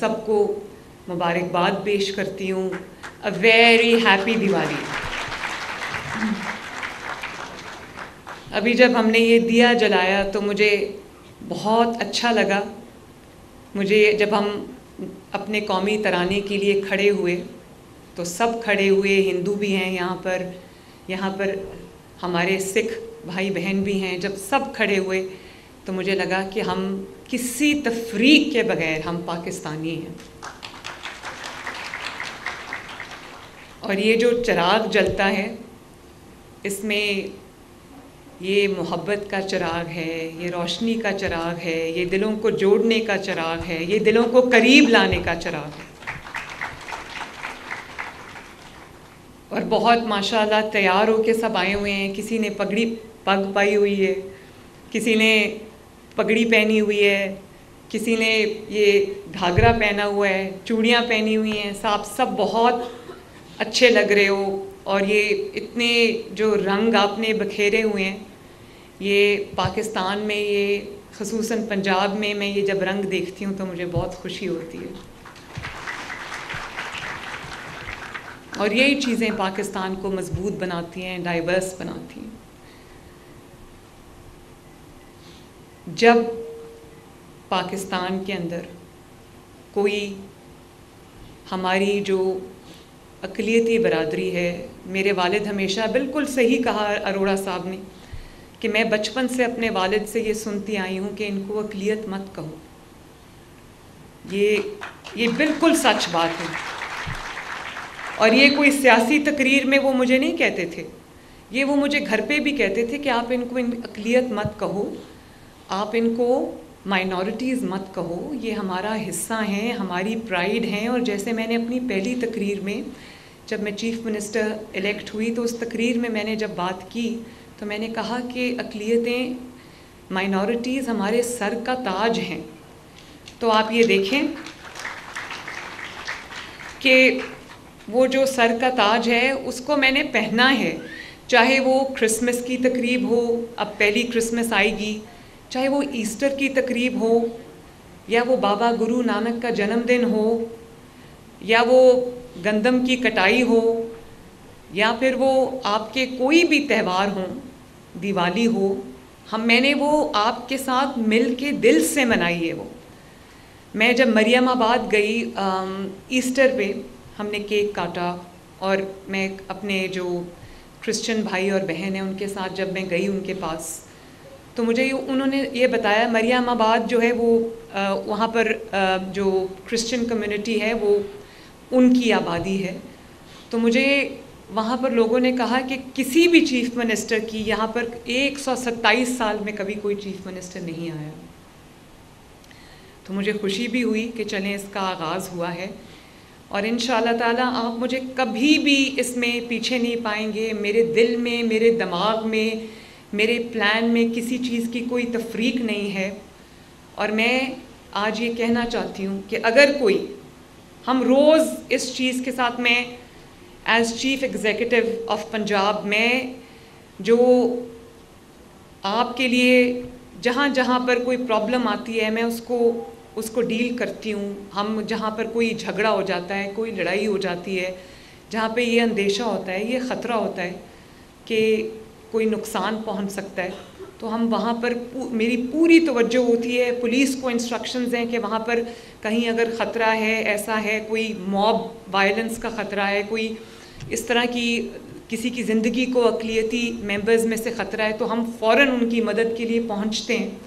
सबको मुबारकबाद पेश करती हूँ। A very happy Diwali. अभी जब हमने ये दिया जलाया तो मुझे बहुत अच्छा लगा। मुझे जब हम अपने कौमी तराने के लिए खड़े हुए तो सब खड़े हुए, हिंदू भी हैं यहाँ पर हमारे सिख भाई बहन भी हैं। जब सब खड़े हुए तो मुझे लगा कि हम किसी तफरीक के बगैर हम पाकिस्तानी हैं। और ये जो चिराग जलता है इसमें ये मोहब्बत का चिराग है, ये रोशनी का चिराग है, ये दिलों को जोड़ने का चिराग है, ये दिलों को करीब लाने का चिराग है। और बहुत माशाल्लाह तैयार होके सब आए हुए हैं। किसी ने पग पाई हुई है, किसी ने पगड़ी पहनी हुई है, किसी ने ये घाघरा पहना हुआ है, चूड़ियाँ पहनी हुई हैं। सब बहुत अच्छे लग रहे हो। और ये इतने जो रंग आपने बखेरे हुए हैं, ये पाकिस्तान में, ये ख़ुसूसन पंजाब में मैं ये जब रंग देखती हूँ तो मुझे बहुत खुशी होती है। और यही चीज़ें पाकिस्तान को मजबूत बनाती हैं, डाइवर्स बनाती हैं। जब पाकिस्तान के अंदर कोई हमारी जो अक़लियती बरादरी है, मेरे वालिद हमेशा बिल्कुल सही कहा अरोड़ा साहब ने कि मैं बचपन से अपने वालिद से ये सुनती आई हूँ कि इनको अक़लियत मत कहो। ये बिल्कुल सच बात है। और ये कोई सियासी तकरीर में वो मुझे नहीं कहते थे, ये वो मुझे घर पे भी कहते थे कि आप इनको अक़लियत मत कहो, आप इनको माइनॉरिटीज़ मत कहो, ये हमारा हिस्सा हैं, हमारी प्राइड हैं। और जैसे मैंने अपनी पहली तकरीर में, जब मैं चीफ़ मिनिस्टर इलेक्ट हुई, तो उस तकरीर में मैंने जब बात की तो मैंने कहा कि अक़लियतें, माइनॉरिटीज़ हमारे सर का ताज हैं। तो आप ये देखें कि वो जो सर का ताज है उसको मैंने पहना है, चाहे वो क्रिसमस की तकरीब हो, अब पहली क्रिसमस आएगी, चाहे वो ईस्टर की तकरीब हो, या वो बाबा गुरु नानक का जन्मदिन हो, या वो गंदम की कटाई हो, या फिर वो आपके कोई भी त्यौहार हो, दिवाली हो, मैंने वो आपके साथ मिल के दिल से मनाई है। वो मैं जब मरियमाबाद गई ईस्टर पे, हमने केक काटा और मैं अपने जो क्रिश्चियन भाई और बहन हैं उनके साथ जब मैं गई उनके पास, तो मुझे उन्होंने ये बताया मरियमाबाद जो है वो वहाँ पर जो क्रिश्चियन कम्युनिटी है वो उनकी आबादी है। तो मुझे वहाँ पर लोगों ने कहा कि किसी भी चीफ़ मिनिस्टर की यहाँ पर 127 साल में कभी कोई चीफ़ मिनिस्टर नहीं आया। तो मुझे खुशी भी हुई कि चलें इसका आगाज़ हुआ है और इंशाअल्लाह ताला आप मुझे कभी भी इसमें पीछे नहीं पाएंगे। मेरे दिल में, मेरे दिमाग में, मेरे प्लान में किसी चीज़ की कोई तफरीक नहीं है। और मैं आज ये कहना चाहती हूँ कि अगर कोई, हम रोज़ इस चीज़ के साथ, मैं as chief executive of Punjab, मैं जो आपके लिए जहाँ जहाँ पर कोई प्रॉब्लम आती है मैं उसको डील करती हूँ। हम जहाँ पर कोई झगड़ा हो जाता है, कोई लड़ाई हो जाती है, जहाँ पे ये अंदेशा होता है, ये ख़तरा होता है कि कोई नुकसान पहुँच सकता है, तो हम वहाँ पर मेरी पूरी तवज्जो होती है। पुलिस को इंस्ट्रक्शंस हैं कि वहाँ पर कहीं अगर ख़तरा है, ऐसा है, कोई मॉब वायलेंस का ख़तरा है, कोई इस तरह की किसी की ज़िंदगी को अक़लियती मेंबर्स में से ख़तरा है, तो हम फ़ौरन उनकी मदद के लिए पहुँचते हैं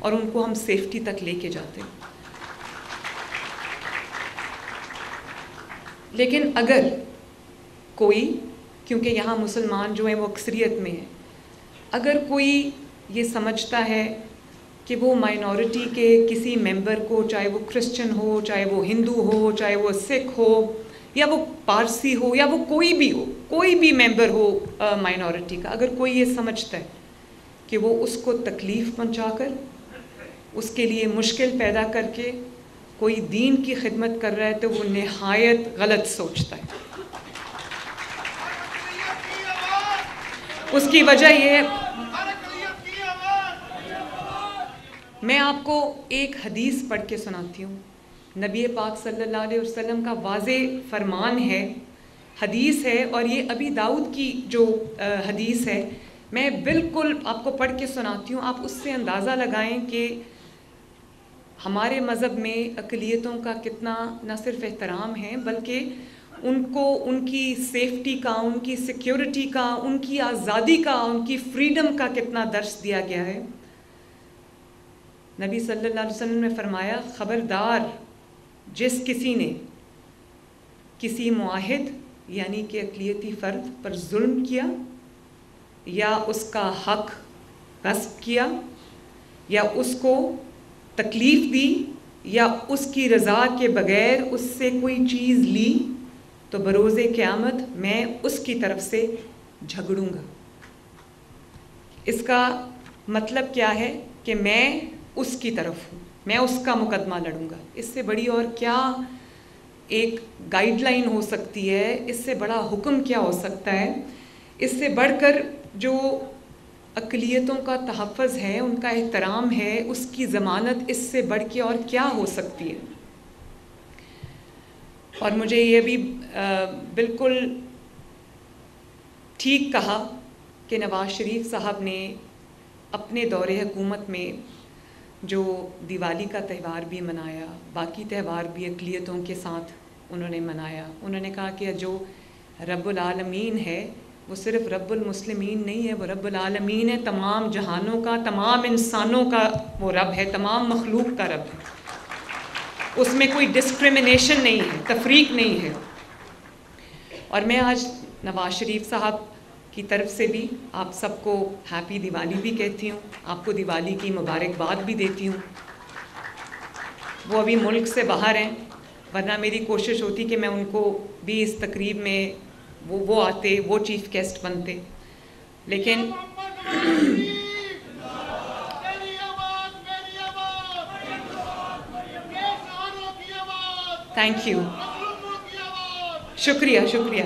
और उनको हम सेफ्टी तक लेके जाते हैं। लेकिन अगर कोई, क्योंकि यहाँ मुसलमान जो हैं वो अक्सरियत में हैं, अगर कोई ये समझता है कि वो माइनॉरिटी के किसी मेंबर को, चाहे वो क्रिश्चियन हो, चाहे वो हिंदू हो, चाहे वो सिख हो, या वो पारसी हो, या वो कोई भी हो, कोई भी मेंबर हो माइनॉरिटी का, अगर कोई ये समझता है कि वो उसको तकलीफ़ पहुंचाकर, उसके लिए मुश्किल पैदा करके कोई दीन की खिदमत कर रहा है, तो वो निहायत गलत सोचता है। उसकी वजह ये है, मैं आपको एक हदीस पढ़ के सुनाती हूँ नबी पाक सल्लल्लाहु अलैहि वसल्लम का वाज़े फरमान है, हदीस है, और ये अबी दाऊद की जो हदीस है, मैं बिल्कुल आपको पढ़ के सुनाती हूँ। आप उससे अंदाज़ा लगाएं कि हमारे मज़हब में अक़लियतों का कितना न सिर्फ एहतराम है, बल्कि उनको उनकी सेफ्टी का, उनकी सिक्योरिटी का, उनकी आज़ादी का, उनकी फ्रीडम का कितना दर्स दिया गया है। नबी सल्लल्लाहु अलैहि वसल्लम ने फरमाया, ख़बरदार जिस किसी ने किसी मुआहिद यानी कि अक़लियती फ़र्द पर जुल्म किया या उसका हक़ गस्ब किया या उसको तकलीफ़ दी या उसकी रज़ा के बग़ैर उससे कोई चीज़ ली, तो बरोज़े क़यामत मैं उसकी तरफ से झगड़ूंगा। इसका मतलब क्या है कि मैं उसकी तरफ हूँ, मैं उसका मुकदमा लड़ूंगा। इससे बड़ी और क्या एक गाइडलाइन हो सकती है, इससे बड़ा हुक्म क्या हो सकता है। इससे बढ़कर जो अक़लियतों का तहफ़्फ़ुज़ है, उनका एहतराम है, उसकी ज़मानत इससे बढ़ के और क्या हो सकती है। और मुझे ये भी बिल्कुल ठीक कहा कि नवाज़ शरीफ साहब ने अपने दौरे हुकूमत में जो दिवाली का त्यौहार भी मनाया, बाकी त्यौहार भी अक़लियतों के साथ उन्होंने मनाया। उन्होंने कहा कि जो रब्बुल आलमीन है वो सिर्फ़ रब्बुल मुस्लिमीन नहीं है, वो रब्बुल आलमीन है, तमाम जहानों का, तमाम इंसानों का वो रब है, तमाम मखलूक का रब है। उसमें कोई डिस्क्रिमिनेशन नहीं है, तफरीक नहीं है। और मैं आज नवाज़ शरीफ साहब की तरफ से भी आप सबको हैप्पी दिवाली भी कहती हूँ, आपको दिवाली की मुबारकबाद भी देती हूँ। वो अभी मुल्क से बाहर हैं, वरना मेरी कोशिश होती कि मैं उनको भी इस तकरीब में वो आते, वो चीफ़ गेस्ट बनते, लेकिन थैंक यू, शुक्रिया शुक्रिया।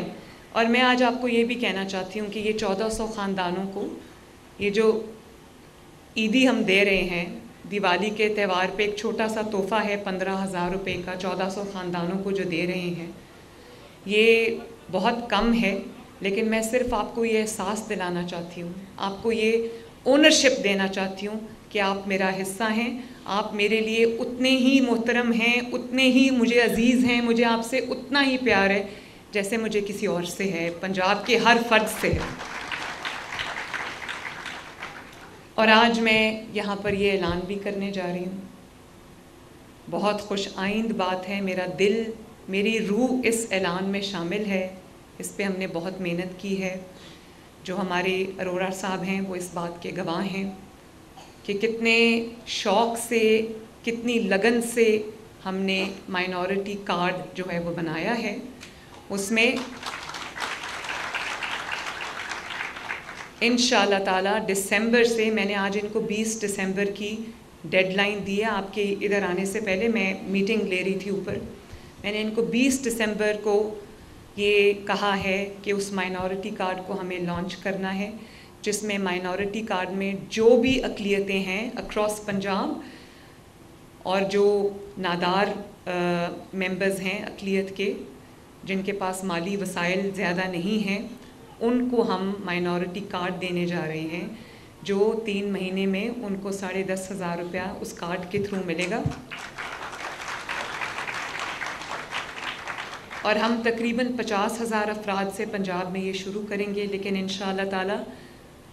और मैं आज आपको ये भी कहना चाहती हूँ कि ये 1400 ख़ानदानों को ये जो ईदी हम दे रहे हैं दिवाली के त्यौहार पे, एक छोटा सा तोहफ़ा है 15,000 रुपये का 1400 ख़ानदानों को जो दे रहे हैं, ये बहुत कम है। लेकिन मैं सिर्फ़ आपको ये एहसास दिलाना चाहती हूँ, आपको ये ओनरशिप देना चाहती हूँ कि आप मेरा हिस्सा हैं, आप मेरे लिए उतने ही मोहतरम हैं, उतने ही मुझे अज़ीज़ हैं, मुझे आपसे उतना ही प्यार है जैसे मुझे किसी और से है, पंजाब के हर फ़र्द से है। और आज मैं यहाँ पर ये ऐलान भी करने जा रही हूँ, बहुत खुश आइंद बात है, मेरा दिल, मेरी रूह इस ऐलान में शामिल है। इस पे हमने बहुत मेहनत की है। जो हमारे अरोड़ा साहब हैं वो इस बात के गवाह हैं कि कितने शौक़ से, कितनी लगन से हमने माइनॉरिटी कार्ड जो है वो बनाया है। उसमें इंशाअल्लाह ताला दिसंबर से, मैंने आज इनको 20 दिसंबर की डेडलाइन दी है। आपके इधर आने से पहले मैं मीटिंग ले रही थी ऊपर, मैंने इनको 20 दिसंबर को ये कहा है कि उस माइनॉरिटी कार्ड को हमें लॉन्च करना है, जिसमें माइनॉरिटी कार्ड में जो भी अक़लियतें हैं अक्रॉस पंजाब और जो नादार मेंबर्स हैं अक़लियत के, जिनके पास माली वसाइल ज़्यादा नहीं हैं, उनको हम माइनॉरिटी कार्ड देने जा रहे हैं, जो 3 महीने में उनको 10,500 रुपया उस कार्ड के थ्रू मिलेगा। और हम तकरीबन 50,000 अफराद से पंजाब में ये शुरू करेंगे, लेकिन इंशाअल्लाह ताला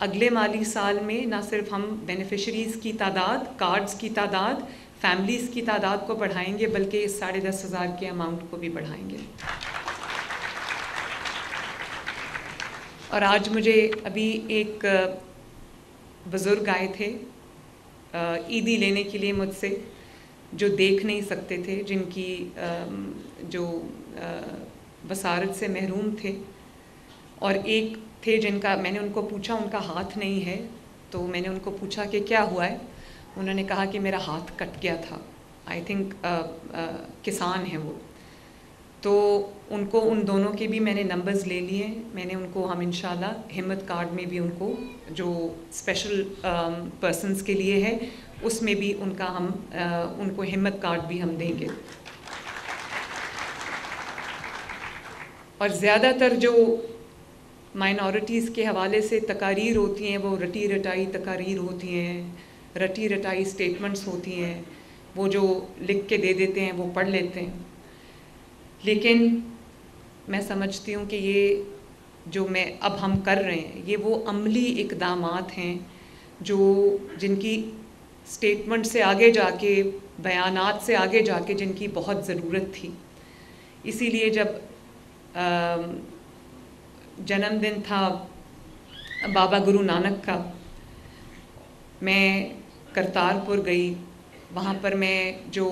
अगले माली साल में ना सिर्फ हम बेनिफिशरीज़ की तादाद, कार्ड्स की तादाद, फैमिलीज़ की तादाद को बढ़ाएंगे, बल्कि इस 10,500 के अमाउंट को भी बढ़ाएंगे। और आज मुझे अभी एक बुज़ुर्ग आए थे ईदी लेने के लिए मुझसे, जो देख नहीं सकते थे, जिनकी जो बसारत से महरूम थे, और एक थे जिनका, मैंने उनको पूछा, उनका हाथ नहीं है, तो मैंने उनको पूछा कि क्या हुआ है। उन्होंने कहा कि मेरा हाथ कट गया था। आई थिंक किसान हैं वो। तो उनको, उन दोनों के भी मैंने नंबर्स ले लिए। मैंने उनको, हम इंशाल्लाह हिम्मत कार्ड में भी उनको, जो स्पेशल पर्सन्स के लिए है, उसमें भी उनका हम उनको हिम्मत कार्ड भी हम देंगे। और ज़्यादातर जो माइनॉरिटीज़ के हवाले से तकारीर होती हैं वो रटी रटाई तकारीर होती हैं, रटी रटाई स्टेटमेंट्स होती हैं, वो जो लिख के दे देते हैं वो पढ़ लेते हैं। लेकिन मैं समझती हूँ कि ये जो अब हम कर रहे हैं ये वो अमली इक़दामात हैं जो जिनकी स्टेटमेंट से आगे जाके, बयानात से आगे जाके जिनकी बहुत ज़रूरत थी। इसीलिए जब जन्मदिन था बाबा गुरु नानक का, मैं करतारपुर गई। वहाँ पर मैं जो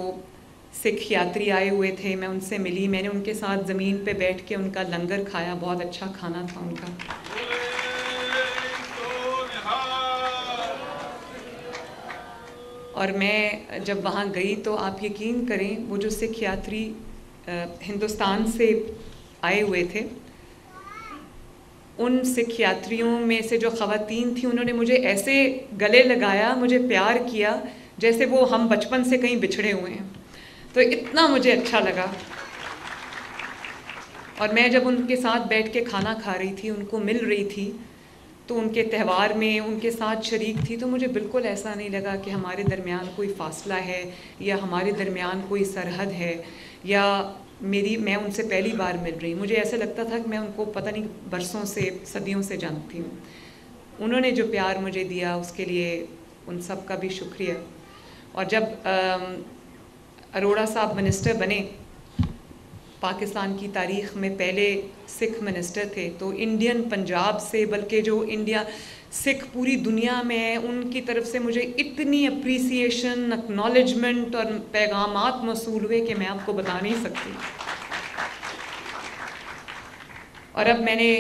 सिख यात्री आए हुए थे मैं उनसे मिली, मैंने उनके साथ ज़मीन पे बैठ के उनका लंगर खाया, बहुत अच्छा खाना था उनका। और मैं जब वहाँ गई तो आप यकीन करें वो जो सिख यात्री हिंदुस्तान से आए हुए थे, उन सिख यात्रियों में से जो ख़वातीन थी उन्होंने मुझे ऐसे गले लगाया, मुझे प्यार किया जैसे वो हम बचपन से कहीं बिछड़े हुए हैं। तो इतना मुझे अच्छा लगा। और मैं जब उनके साथ बैठ के खाना खा रही थी, उनको मिल रही थी, तो उनके त्यौहार में उनके साथ शरीक थी, तो मुझे बिल्कुल ऐसा नहीं लगा कि हमारे दरमियान कोई फ़ासला है या हमारे दरमियान कोई सरहद है या मैं उनसे पहली बार मिल रही। मुझे ऐसे लगता था कि मैं उनको पता नहीं बरसों से, सदियों से जानती हूँ। उन्होंने जो प्यार मुझे दिया उसके लिए उन सब का भी शुक्रिया। और जब अरोड़ा साहब मिनिस्टर बने, पाकिस्तान की तारीख़ में पहले सिख मिनिस्टर थे, तो इंडियन पंजाब से, बल्कि जो इंडिया सिख पूरी दुनिया में है, उनकी तरफ से मुझे इतनी अप्रिसिएशन, एक्नॉलेजमेंट और पैगामात मौसूल हुए कि मैं आपको बता नहीं सकती। और अब मैंने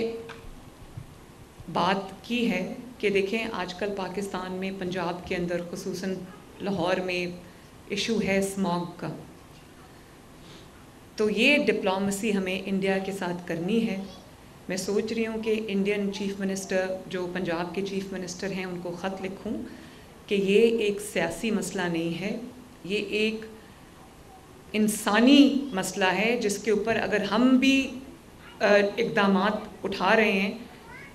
बात की है कि देखें आजकल पाकिस्तान में, पंजाब के अंदर, खुसूसन लाहौर में इशू है स्मॉग का। तो ये डिप्लोमेसी हमें इंडिया के साथ करनी है। मैं सोच रही हूँ कि इंडियन चीफ़ मिनिस्टर, जो पंजाब के चीफ़ मिनिस्टर हैं, उनको ख़त लिखूँ कि ये एक सियासी मसला नहीं है, ये एक इंसानी मसला है जिसके ऊपर अगर हम भी इक़दामात उठा रहे हैं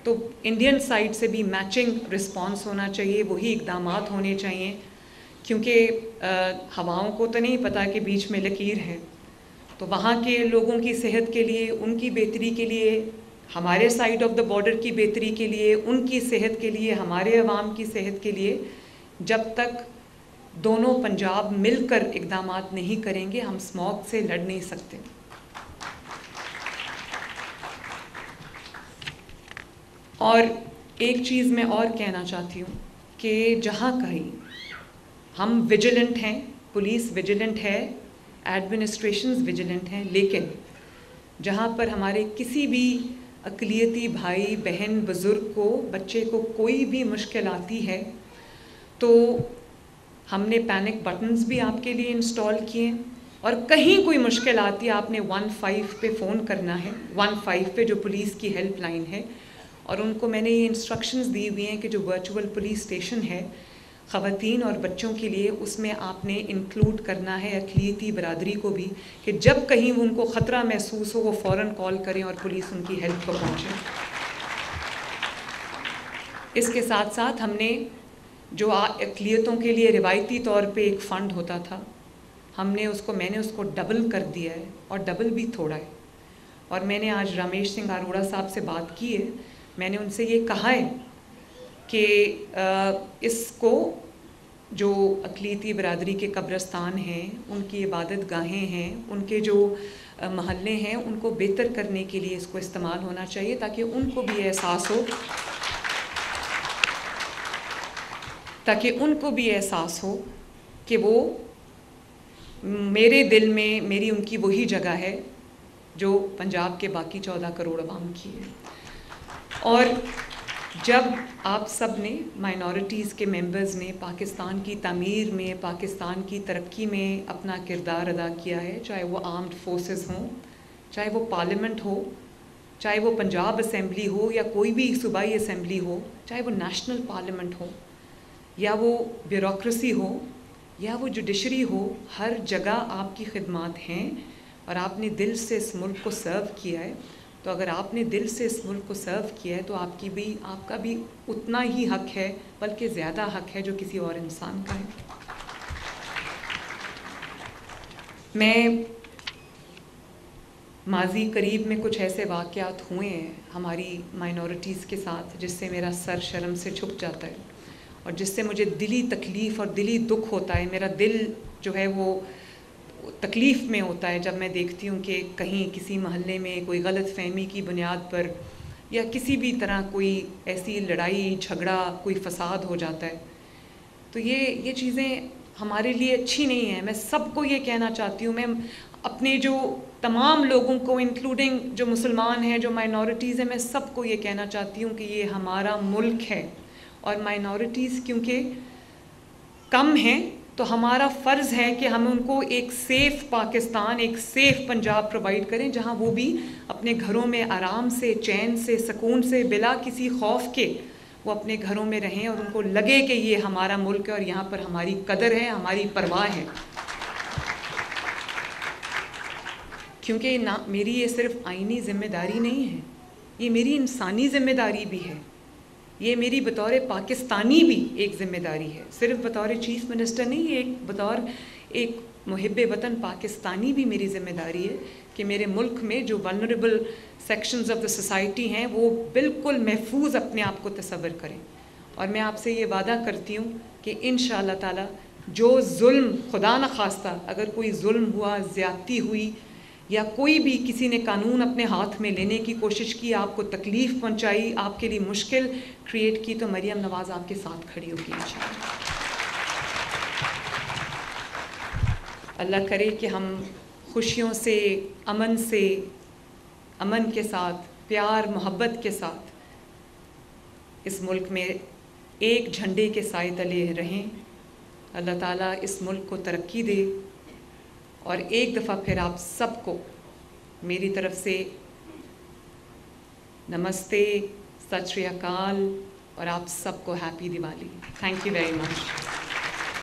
तो इंडियन साइड से भी मैचिंग रिस्पॉन्स होना चाहिए, वही इक़दामात होने चाहिए। क्योंकि हवाओं को तो नहीं पता कि बीच में लकीर है, तो वहाँ के लोगों की सेहत के लिए, उनकी बेहतरी के लिए, हमारे साइड ऑफ द बॉर्डर की बेहतरी के लिए, उनकी सेहत के लिए, हमारे अवाम की सेहत के लिए, जब तक दोनों पंजाब मिलकर इक़दामात नहीं करेंगे हम स्मॉग से लड़ नहीं सकते। और एक चीज़ मैं और कहना चाहती हूँ कि जहाँ कहीं हम विजिलेंट हैं, पुलिस विजिलेंट है, एडमिनिस्ट्रेशंस विजिलेंट हैं, लेकिन जहाँ पर हमारे किसी भी अक़लियती भाई बहन, बुज़ुर्ग को, बच्चे को कोई भी मुश्किल आती है तो हमने पैनिक बटन्स भी आपके लिए इंस्टॉल किए। और कहीं कोई मुश्किल आती है आपने 15 पे फ़ोन करना है, 15 पे जो पुलिस की हेल्पलाइन है। और उनको मैंने ये इंस्ट्रक्शंस दी हुई हैं कि जो वर्चुअल पुलिस स्टेशन है ख़वातीन और बच्चों के लिए, उसमें आपने इंक्लूड करना है अक़लियती बरादरी को भी, कि जब कहीं उनको ख़तरा महसूस हो वो फ़ौरन कॉल करें और पुलिस उनकी हेल्प को पहुँचे। इसके साथ साथ हमने जो अक़लियतों के लिए रिवायती तौर पे एक फ़ंड होता था, मैंने उसको डबल कर दिया है, और डबल भी थोड़ा है। और मैंने आज रमेश सिंह अरोड़ा साहब से बात की है, मैंने उनसे ये कहा है कि इसको जो अक़लियती बरादरी के कब्रिस्तान हैं, उनकी इबादत गाहें हैं, उनके जो महल्ले हैं, उनको बेहतर करने के लिए इसको इस्तेमाल होना चाहिए, ताकि उनको भी एहसास हो कि वो मेरे दिल में मेरी उनकी वही जगह है जो पंजाब के बाकी 14 करोड़ अवाम की है। और जब आप सब ने, माइनॉरिटीज़ के मेंबर्स ने पाकिस्तान की तामीर में, पाकिस्तान की तरक्की में अपना किरदार अदा किया है, चाहे वो आर्म्ड फोर्सेस हों, चाहे वो पार्लियामेंट हो, चाहे वो पंजाब असम्बली हो या कोई भी सूबाई असम्बली हो, चाहे वो नेशनल पार्लियामेंट हो या वो ब्यूरोक्रेसी हो या वो जुडिशरी हो, हर जगह आपकी खिदमत हैं और आपने दिल से इस मुल्क को सर्व किया है। तो अगर आपने दिल से इस मुल्क को सर्व किया है तो आपका भी उतना ही हक है, बल्कि ज़्यादा हक है जो किसी और इंसान का है। मैं माजी करीब में कुछ ऐसे वाक़यात हुए हैं हमारी माइनॉरिटीज़ के साथ जिससे मेरा सर शर्म से झुक जाता है और जिससे मुझे दिली तकलीफ़ और दिली दुख होता है। मेरा दिल जो है वो तकलीफ़ में होता है जब मैं देखती हूँ कि कहीं किसी महल्ले में कोई गलत फहमी की बुनियाद पर या किसी भी तरह कोई ऐसी लड़ाई झगड़ा कोई फ़साद हो जाता है। तो ये चीज़ें हमारे लिए अच्छी नहीं है। मैं सबको ये कहना चाहती हूँ, मैं अपने जो तमाम लोगों को इंक्लूडिंग जो मुसलमान हैं, जो माइनॉरिटीज़ हैं, मैं सबको ये कहना चाहती हूँ कि ये हमारा मुल्क है और माइनॉरिटीज़ क्योंकि कम हैं तो हमारा फ़र्ज़ है कि हम उनको एक सेफ़ पाकिस्तान, एक सेफ़ पंजाब प्रोवाइड करें जहाँ वो भी अपने घरों में आराम से, चैन से, सुकून से, बिला किसी खौफ के वो अपने घरों में रहें और उनको लगे कि ये हमारा मुल्क है और यहाँ पर हमारी कदर है, हमारी परवाह है। क्योंकि ना मेरी ये सिर्फ़ आइनी ज़िम्मेदारी नहीं है, ये मेरी इंसानी ज़िम्मेदारी भी है, ये मेरी बतौर पाकिस्तानी भी एक ज़िम्मेदारी है। सिर्फ बतौर चीफ़ मिनिस्टर नहीं, ये बतौर एक मुहिब्बे वतन पाकिस्तानी भी मेरी ज़िम्मेदारी है कि मेरे मुल्क में जो vulnerable sections of the society हैं वो बिल्कुल महफूज अपने आप को तसव्वुर करें। और मैं आपसे ये वादा करती हूँ कि इंशाअल्लाह ताला जो जुल्म, खुदा न खास्ता अगर कोई जुल्म हुआ, ज़्यादती हुई या कोई भी किसी ने कानून अपने हाथ में लेने की कोशिश की, आपको तकलीफ़ पहुंचाई, आपके लिए मुश्किल क्रिएट की, तो मरियम नवाज़ आपके साथ खड़ी होगी इंशाअल्लाह। अल्लाह करे कि हम खुशियों से, अमन के साथ, प्यार मोहब्बत के साथ इस मुल्क में एक झंडे के साए तले रहें। अल्लाह ताला इस मुल्क को तरक्की दे और एक दफ़ा फिर आप सबको मेरी तरफ से नमस्ते, सत श्री अकाल और आप सबको happy Diwali. Thank you very much.